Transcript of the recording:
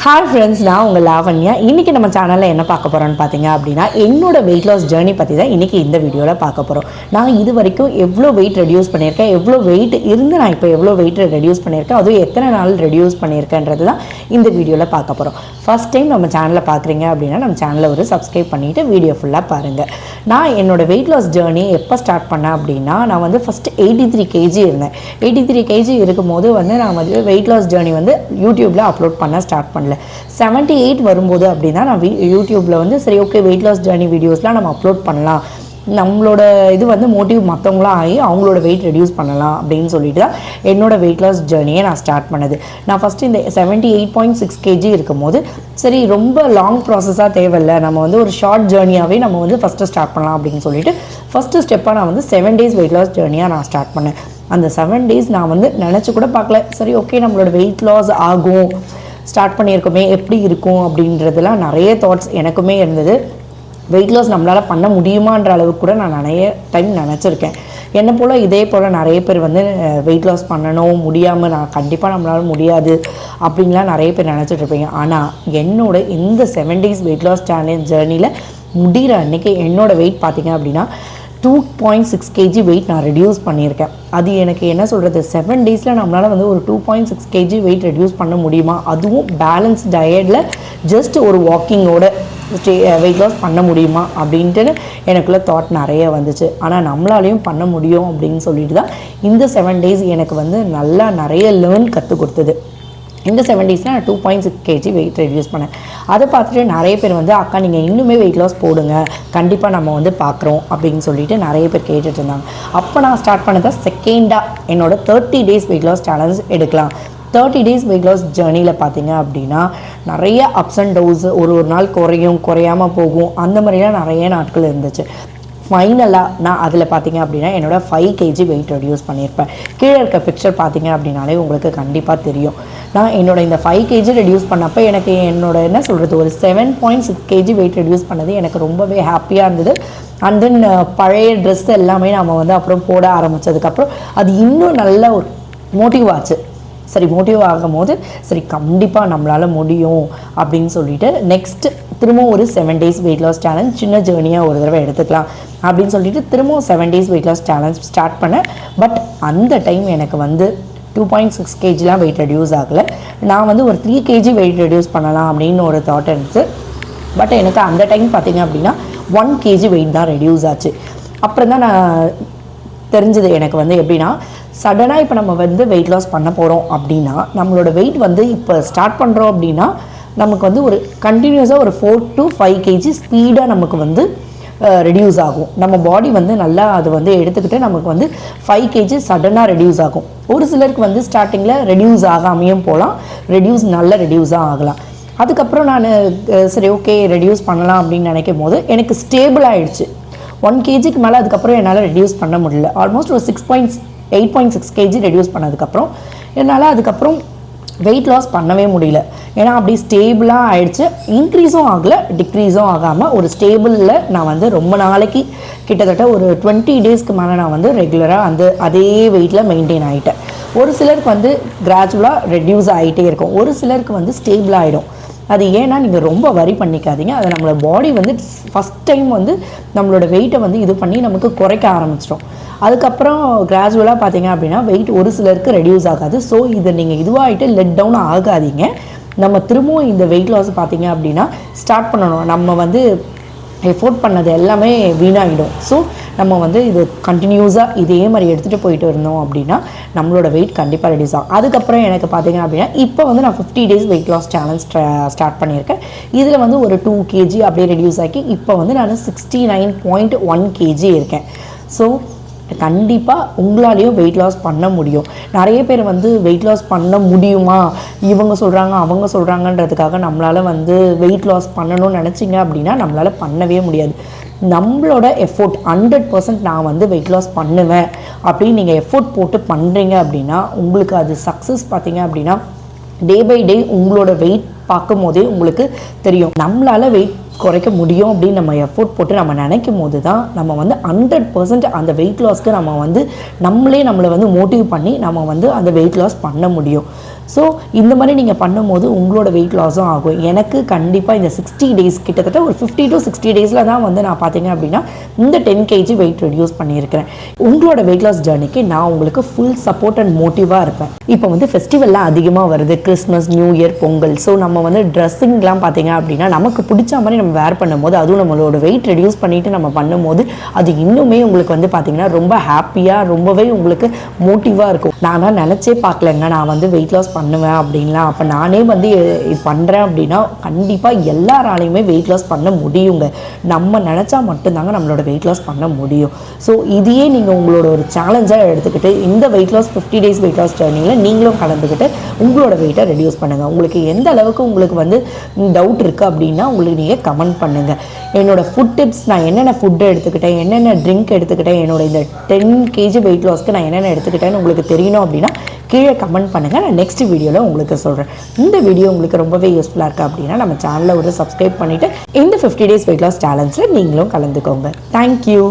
Hi friends, நான் உங்கள் லாவண்யா. இன்றைக்கி நம்ம சேனலில் என்ன பார்க்க போகிறோன்னு பார்த்தீங்க அப்படின்னா என்னோட வெயிட் லாஸ் ஜேர்னி பற்றி தான் இன்றைக்கி இந்த வீடியோவில் பார்க்க போகிறோம். நான் இது வரைக்கும் எவ்வளோ வெயிட் ரெடியூஸ் பண்ணியிருக்கேன், எவ்வளோ வெயிட் இருந்து நான் இப்போ எவ்வளோ வெயிட் ரெடியூஸ் பண்ணியிருக்கேன், அதுவும் எத்தனை நாள் ரெடியூஸ் பண்ணியிருக்கேன்றது தான் இந்த வீடியோவில் பார்க்க போகிறோம். ஃபஸ்ட் டைம் நம்ம சேனலில் பார்க்குறீங்க அப்படின்னா நம்ம சேனலை ஒரு சப்ஸ்கிரைப் பண்ணிவிட்டு வீடியோ ஃபுல்லாக பாருங்கள். நான் என்னோடய வெயிட் லாஸ் ஜேர்னி எப்போ ஸ்டார்ட் பண்ணேன் அப்படின்னா நான் வந்து ஃபஸ்ட்டு 83 kg இருந்தேன். 83 kg இருக்கும்போது வந்து நான் வந்து வெயிட் லாஸ் ஜேர்னி வந்து யூடியூப்பில் அப்லோட் பண்ண ஸ்டார்ட் பண்ணல. 78 வரும்போது அப்படின்னா நான் யூடியூப்பில் வந்து சரி ஓகே வெயிட் லாஸ் ஜேர்னி வீடியோஸ்லாம் நம்ம அப்லோட் பண்ணலாம், நம்மளோட இது வந்து மோட்டிவ் மற்றவங்களாம் ஆகி அவங்களோட வெயிட் ரெடியூஸ் பண்ணலாம் அப்படின்னு சொல்லிட்டு தான் என்னோடய வெயிட் லாஸ் ஜேர்னியை நான் ஸ்டார்ட் பண்ணது. நான் ஃபஸ்ட்டு இந்த 78.6 kg இருக்கும்போது சரி ரொம்ப லாங் ப்ராசஸாக தேவையில்லை, நம்ம வந்து ஒரு ஷார்ட் ஜேர்னியாகவே நம்ம வந்து ஃபஸ்ட்டு ஸ்டார்ட் பண்ணலாம் அப்படின்னு சொல்லிட்டு ஃபஸ்ட்டு ஸ்டெப்பாக நான் வந்து 7 days வெயிட் லாஸ் ஜேர்னியாக நான் ஸ்டார்ட் பண்ணேன். அந்த 7 days நான் வந்து நினச்சி கூட பார்க்கல, சரி ஓகே நம்மளோட வெயிட் லாஸ் ஆகும், ஸ்டார்ட் பண்ணியிருக்கோமே எப்படி இருக்கும் அப்படின்றதுலாம் நிறைய தாட்ஸ் எனக்குமே இருந்தது. வெயிட் லாஸ் நம்மளால் பண்ண முடியுமான்ற அளவுக்கு கூட நான் நிறைய டைம் நினச்சிருக்கேன். என்னை போல் இதே போல் நிறைய பேர் வந்து வெயிட் லாஸ் பண்ணணும் முடியாமல் நான் கண்டிப்பாக நம்மளால் முடியாது அப்படின்லாம் நிறைய பேர் நினச்சிட்ருப்பீங்க. ஆனால் என்னோட இந்த 7 days வெயிட் லாஸ் ஜேர்னியில் முடிகிற அன்றைக்கி என்னோடய வெயிட் பார்த்திங்க அப்படின்னா 2.6 kg வெயிட் நான் ரெடியூஸ் பண்ணியிருக்கேன். அது எனக்கு என்ன சொல்கிறது, 7 daysல நம்மளால் வந்து ஒரு 2.6 kg வெயிட் ரெடியூஸ் பண்ண முடியுமா, அதுவும் பேலன்ஸ் டயட்டில் ஜஸ்ட் ஒரு வாக்கிங்கோட வெயிட் லாஸ் பண்ண முடியுமா அப்படின்ட்டு எனக்குள்ள தாட் நிறைய வந்துச்சு. ஆனால் நம்மளாலையும் பண்ண முடியும் அப்படின்னு சொல்லிட்டு தான் இந்த 7 days எனக்கு வந்து நல்லா நிறைய லேர்ன் கற்றுக் கொடுத்தது. இந்த 7 daysல நான் 2.6 kg வெயிட் ரெடியூஸ் பண்ணேன். அதை பார்த்துட்டு நிறைய பேர் வந்து அக்கா நீங்கள் இன்னுமே வெயிட் லாஸ் போடுங்க, கண்டிப்பாக நம்ம வந்து பார்க்குறோம் அப்படின்னு சொல்லிட்டு நிறைய பேர் கேட்டுட்டு இருந்தாங்க. அப்போ நான் ஸ்டார்ட் பண்ணதை செகண்டாக என்னோட 30 days வெயிட் லாஸ் சேலஞ்ச் எடுக்கலாம். 30 days வெயிட் லாஸ் ஜேர்னியில் பார்த்தீங்க அப்படின்னா நிறைய அப்ஸ் அண்ட் டவுன்ஸ், ஒரு நாள் குறையாமல் போகும், அந்த மாதிரிலாம் நிறைய நாட்கள் இருந்துச்சு. ஃபைனலாக நான் அதில் பார்த்தீங்க அப்படின்னா என்னோடய 5 kg வெயிட் ரெடியூஸ் பண்ணியிருப்பேன். கீழே இருக்க பிக்சர் பார்த்தீங்க அப்படின்னாலே உங்களுக்கு கண்டிப்பாக தெரியும். நான் என்னோட இந்த 5 kg ரெடியூஸ் பண்ணப்போ எனக்கு என்னோட என்ன சொல்கிறது ஒரு 7.6 kg வெயிட் ரெடியூஸ் பண்ணது எனக்கு ரொம்பவே ஹாப்பியாக இருந்தது. அண்ட் தென் பழைய ட்ரெஸ் எல்லாமே நம்ம வந்து அப்புறம் போட ஆரம்பித்ததுக்கப்புறம் அது இன்னும் நல்ல ஒரு மோட்டிவ் ஆச்சு. சரி மோட்டிவ் ஆகும் போது சரி கண்டிப்பாக நம்மளால் முடியும் அப்படின்னு சொல்லிட்டு நெக்ஸ்ட்டு திரும்பவும் ஒரு 7 days வெயிட் லாஸ் சேலஞ்ச் சின்ன ஜேர்னியாக ஒரு தடவை எடுத்துக்கலாம் அப்படின்னு சொல்லிட்டு திரும்பவும் 7 days weight loss challenge start பண்ணேன். பட் அந்த டைம் எனக்கு வந்து 2.6 kgலாம் வெயிட் ரெடியூஸ் ஆகலை. நான் வந்து ஒரு 3 kg வெயிட் ரெடியூஸ் பண்ணலாம் அப்படின்னு ஒரு தாட் இருந்துச்சு. பட் எனக்கு அந்த டைம் பார்த்திங்க அப்படின்னா 1 kg வெயிட் தான் ரெடியூஸ் ஆச்சு. அப்புறம் தான் நான் தெரிஞ்சது எனக்கு வந்து எப்படின்னா சடனாக இப்போ நம்ம வந்து வெயிட் லாஸ் பண்ண போகிறோம் அப்படின்னா நம்மளோட வெயிட் வந்து இப்போ ஸ்டார்ட் பண்ணுறோம் அப்படின்னா நமக்கு வந்து ஒரு கண்டினியூஸாக ஒரு 4 to 5 kg ஸ்பீடாக நமக்கு வந்து ரெடியூஸ் ஆகும். நம்ம பாடி வந்து நல்லா அது வந்து எடுத்துக்கிட்டு நமக்கு வந்து 5 kg சடனாக ரெடியூஸ் ஆகும். ஒரு சிலருக்கு வந்து ஸ்டார்டிங்கில் ரெடியூஸ் ஆகாமையும் போகலாம், நல்ல ரெடியூஸாக ஆகலாம். அதுக்கப்புறம் நான் சரி ஓகே ரெடியூஸ் பண்ணலாம் அப்படின்னு நினைக்கும் போது எனக்கு ஸ்டேபிள் ஆகிடுச்சு. 1 kgக்கு மேலே அதுக்கப்புறம் என்னால் ரெடியூஸ் பண்ண முடியல. ஆல்மோஸ்ட் ஒரு 8.6 kg ரெடியூஸ் பண்ணதுக்கப்புறம் என்னால் அதுக்கப்புறம் வெயிட் லாஸ் பண்ணவே முடியல. ஏன்னா அப்படி ஸ்டேபிளாக ஆகிடுச்சு, இன்க்ரீஸும் ஆகலை டிக்ரீஸும் ஆகாமல் ஒரு ஸ்டேபிளில் நான் வந்து ரொம்ப நாளைக்கு கிட்டத்தட்ட ஒரு 20 daysக்கு மேலே நான் வந்து ரெகுலராக அதே வெயிட்டில் மெயின்டைன் ஆகிட்டேன். ஒரு சிலருக்கு வந்து கிராஜுவலாக ரெடியூஸ் ஆகிட்டே இருக்கும், ஒரு சிலருக்கு வந்து ஸ்டேபிள் ஆகிடும். அது ஏன்னா நீங்கள் ரொம்ப வரி பண்ணிக்காதீங்க, அதை நம்மளோட பாடி வந்து ஃபஸ்ட் டைம் வந்து நம்மளோட வெயிட்டை வந்து இது பண்ணி நமக்கு குறைக்க ஆரம்பிச்சிடும். அதுக்கப்புறம் கிராஜுவலாக பார்த்தீங்க அப்படின்னா வெயிட் ஒரு சிலருக்கு ரெடியூஸ் ஆகாது. ஸோ இதை நீங்கள் இதுவாகிட்டு லெட் டவுன் ஆகாதீங்க. நம்ம திரும்பவும் இந்த வெயிட் லாஸ் பார்த்தீங்க அப்படின்னா ஸ்டார்ட் பண்ணணும். நம்ம வந்து எஃபோர்ட் பண்ணது எல்லாமே வீணாகிடும். ஸோ நம்ம வந்து இது கண்டினியூஸாக இதே மாதிரி எடுத்துகிட்டு போயிட்டு இருந்தோம் அப்படின்னா நம்மளோட வெயிட் கண்டிப்பாக ரெடியூஸ் ஆகும். அதுக்கப்புறம் எனக்கு பார்த்தீங்க அப்படின்னா இப்போ வந்து நான் 50 days weight loss challenge start பண்ணியிருக்கேன். இதில் வந்து ஒரு 2 kg அப்படியே ரெடியூஸ் ஆக்கி இப்போ வந்து நான் 69.1 kg இருக்கேன். ஸோ கண்டிப்பாக உங்களாலேயும் வெயிட் லாஸ் பண்ண முடியும். நிறைய பேர் வந்து வெயிட் லாஸ் பண்ண முடியுமா, இவங்க சொல்கிறாங்க அவங்க சொல்கிறாங்கன்றதுக்காக நம்மளால் வந்து வெயிட் லாஸ் பண்ணணும்னு நினச்சிங்க அப்படின்னா நம்மளால் பண்ணவே முடியாது. நம்மளோட எஃபோர்ட் 100% நான் வந்து வெயிட் லாஸ் பண்ணுவேன் அப்படின்னு நீங்கள் எஃபோர்ட் போட்டு பண்ணுறீங்க அப்படின்னா உங்களுக்கு அது சக்ஸஸ் பார்த்தீங்க அப்படின்னா டே பை டே உங்களோட வெயிட் பார்க்கும் போதே உங்களுக்கு தெரியும். நம்மளால் வெயிட் குறைக்க முடியும் அப்படின்னு நம்ம எஃபோர்ட் போட்டு நம்ம நினைக்கும் போது தான் நம்ம வந்து 100% அந்த வெயிட் லாஸ்க்கு நம்ம வந்து நம்மளை வந்து மோட்டிவ் பண்ணி நம்ம வந்து அந்த வெயிட் லாஸ் பண்ண முடியும். ஸோ இந்த மாதிரி நீங்கள் பண்ணும்போது உங்களோட வெயிட் லாஸும் ஆகும். எனக்கு கண்டிப்பாக இந்த 60 டேஸ் கிட்டத்தட்ட ஒரு 50 to 60 டேஸில் தான் வந்து நான் பார்த்தீங்க அப்படின்னா இந்த 10 kg வெயிட் ரெடியூஸ் பண்ணியிருக்கிறேன். உங்களோட வெயிட் லாஸ் ஜர்னிக்கு நான் உங்களுக்கு ஃபுல் சப்போர்ட் அண்ட் மோட்டிவாக இருப்பேன். இப்போ வந்து ஃபெஸ்டிவல்லாம் அதிகமாக வருது, Christmas, new year, Pongal. So நம்ம வந்து ட்ரெஸ்ஸிங்லாம் பார்த்தீங்க அப்படின்னா நமக்கு பிடிச்ச மாதிரி நம்ம வேர் பண்ணும்போது, அதுவும் நம்மளோட வெயிட் ரெடியூஸ் பண்ணிவிட்டு நம்ம பண்ணும்போது அது இன்னுமே உங்களுக்கு வந்து பார்த்தீங்கன்னா ரொம்ப ஹாப்பியாக, ரொம்பவே உங்களுக்கு மோட்டிவாக இருக்கும். நானாக நினச்சே பார்க்கலங்க நான் வந்து வெயிட் லாஸ் பண்ணுவேன் அப்படின்லாம். அப்போ நானே வந்து இது பண்ணுறேன் அப்படின்னா கண்டிப்பாக எல்லாராலையுமே வெயிட் லாஸ் பண்ண முடியுங்க. நம்ம நினச்சா மட்டும்தாங்க நம்மளோட வெயிட் லாஸ் பண்ண முடியும். ஸோ இதையே நீங்கள் உங்களோட ஒரு சேலஞ்சாக எடுத்துக்கிட்டு இந்த weight loss 50 days weight loss ஜர்னியில் நீங்களும் கலந்துக்கிட்டு உங்களோட வெயிட்டை ரெடியூஸ் பண்ணுங்கள். உங்களுக்கு எந்த அளவுக்கு உங்களுக்கு வந்து டவுட் இருக்குது அப்படின்னா உங்களுக்கு நீங்கள் கமெண்ட் பண்ணுங்கள். என்னோட ஃபுட் டிப்ஸ், நான் என்னென்ன ஃபுட்டு எடுத்துக்கிட்டேன், என்னென்ன ட்ரிங்க் எடுத்துக்கிட்டேன், என்னோட இந்த 10 kg வெயிட் லாஸ்க்கு நான் என்னென்ன எடுத்துக்கிட்டேன்னு உங்களுக்கு தெரியணும் அப்படின்னா கீழே கமெண்ட் பண்ணுங்கள். நான் நெக்ஸ்ட் வீடியோவில் உங்களுக்கு சொல்கிறேன். இந்த வீடியோ உங்களுக்கு ரொம்பவே யூஸ்ஃபுல்லாக இருக்குது அப்படின்னா நம்ம சேனலை ஒரு சப்ஸ்கிரைப் பண்ணிவிட்டு இந்த 50 டேஸ் வெயிட் லாஸ் சேலஞ்சில் நீங்களும் கலந்துக்கோங்க. தேங்க்யூ.